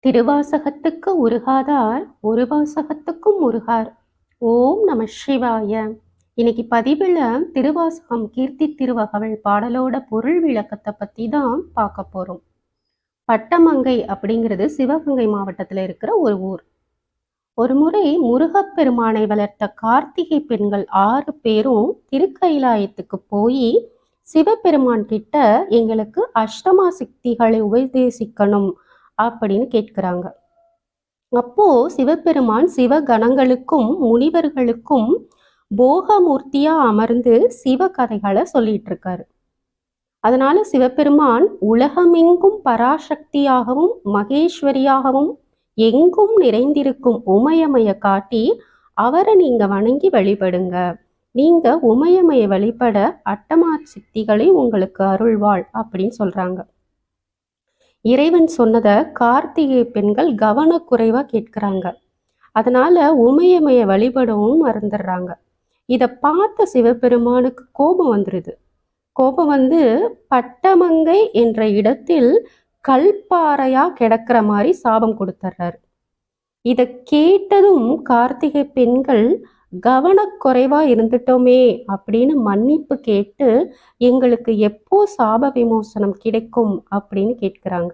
திருவாசகத்துக்கு உருகாதார் ஒரு வாசகத்துக்கும் உருகார். ஓம் நம சிவாய. இன்னைக்கு பதிவில் திருவாசகம் கீர்த்தி திருவகவல் பாடலோட பொருள் விளக்கத்தை பற்றி தான் பார்க்க போகிறோம். பட்டமங்கை அப்படிங்கிறது சிவகங்கை மாவட்டத்தில் இருக்கிற ஒரு ஊர். ஒரு முறை முருகப்பெருமானை வளர்த்த கார்த்திகை பெண்கள் 6 பேரும் திருக்கைலாயத்துக்கு போய் சிவபெருமான் கிட்ட எங்களுக்கு அஷ்டமா சித்திகளை உபதேசிக்கணும் அப்படின்னு கேட்கிறாங்க. அப்போ சிவபெருமான் சிவகணங்களுக்கும் முனிவர்களுக்கும் போகமூர்த்தியா அமர்ந்து சிவ கதைகளை சொல்லிட்டு இருக்காரு. அதனால சிவபெருமான் உலகமெங்கும் பராசக்தியாகவும் மகேஸ்வரியாகவும் எங்கும் நிறைந்திருக்கும் உமையமைய காட்டி அவரை நீங்க வணங்கி வழிபடுங்க, நீங்க உமையமைய வழிபட அட்டமா சித்திகளை உங்களுக்கு அருள்வாள் அப்படின்னு சொல்றாங்க. இறைவன் சொன்னதை கார்த்திகை பெண்கள் கவனக்குறைவா கேட்கிறாங்க. அதனால உமையமைய வழிபடவும் மறந்துடுறாங்க. இதை பார்த்த சிவபெருமானுக்கு கோபம் வந்துருது. கோபம் வந்து பட்டமங்கை என்ற இடத்தில் கல்பாறையா கிடக்கிற மாதிரி சாபம் கொடுத்துட்றாரு. இதை கேட்டதும் கார்த்திகை பெண்கள் கவனக்குறைவா இருந்துட்டோமே அப்படின்னு மன்னிப்பு கேட்டு எங்களுக்கு எப்போ சாப விமோசனம் கிடைக்கும் அப்படின்னு கேட்கிறாங்க.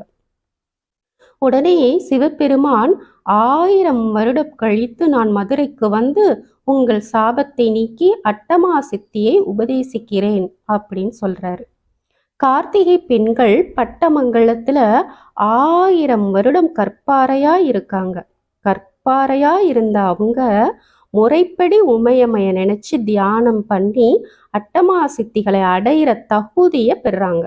உடனே சிவபெருமான் 1000 வருடம் கழித்து நான் மதுரைக்கு வந்து உங்கள் சாபத்தை நீக்கி அட்டமா சித்தியை உபதேசிக்கிறேன் அப்படின்னு சொல்றாரு. கார்த்திகை பெண்கள் பட்டமங்கலத்துல 1000 வருடம் கற்பாறையா இருக்காங்க. கற்பாறையா இருந்த அவங்க முறைப்படி உமையமைய நினைச்சு தியானம் பண்ணி அட்டமா சித்திகளை அடையிற தகுதியை பெறாங்க.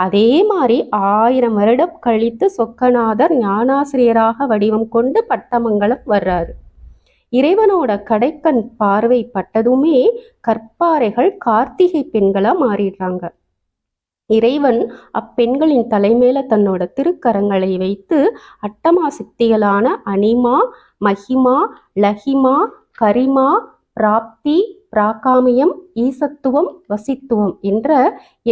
அதே மாதிரி 1000 வருடம் கழித்து சொக்கநாதர் ஞானாசிரியராக வடிவம் கொண்டு பட்டமங்கலம் வர்றாரு. இறைவனோட கடைக்கண் பார்வை பட்டதுமே கற்பாறைகள் கார்த்திகை பெண்களா மாறிடுறாங்க. இறைவன் அப்பெண்களின் தலைமையில தன்னோட திருக்கரங்களை வைத்து அட்டமா சித்திகளான அனிமா, மகிமா, லஹிமா, கரிமா, பிராப்தி, பிராகாமியம், ஈசத்துவம், வசித்துவம் என்ற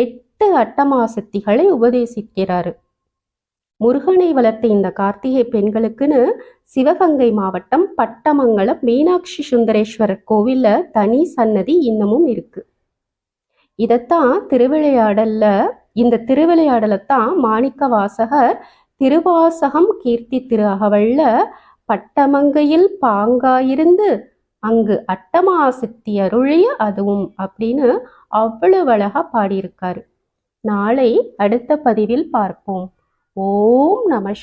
8 அட்டமா சித்திகளை உபதேசிக்கிறாரு. முருகனை வளர்த்த இந்த கார்த்திகை பெண்களுக்குன்னு சிவகங்கை மாவட்டம் பட்டமங்கலம் மீனாட்சி சுந்தரேஸ்வரர் கோவில்ல தனி சன்னதி இன்னமும் இருக்கு. இதைத்தான் இந்த திருவிளையாடலைத்தான் மாணிக்க வாசகர் திருவாசகம் கீர்த்தி திரு அகவல்ல பட்டமங்கையில் பாங்காயிருந்து அங்கு அட்டமா சித்தி அருளிய அதுவும் அப்படின்னு அவ்வளவு அழகா பாடியிருக்காரு. நாளை அடுத்த பதிவில் பார்ப்போம். ஓம் நம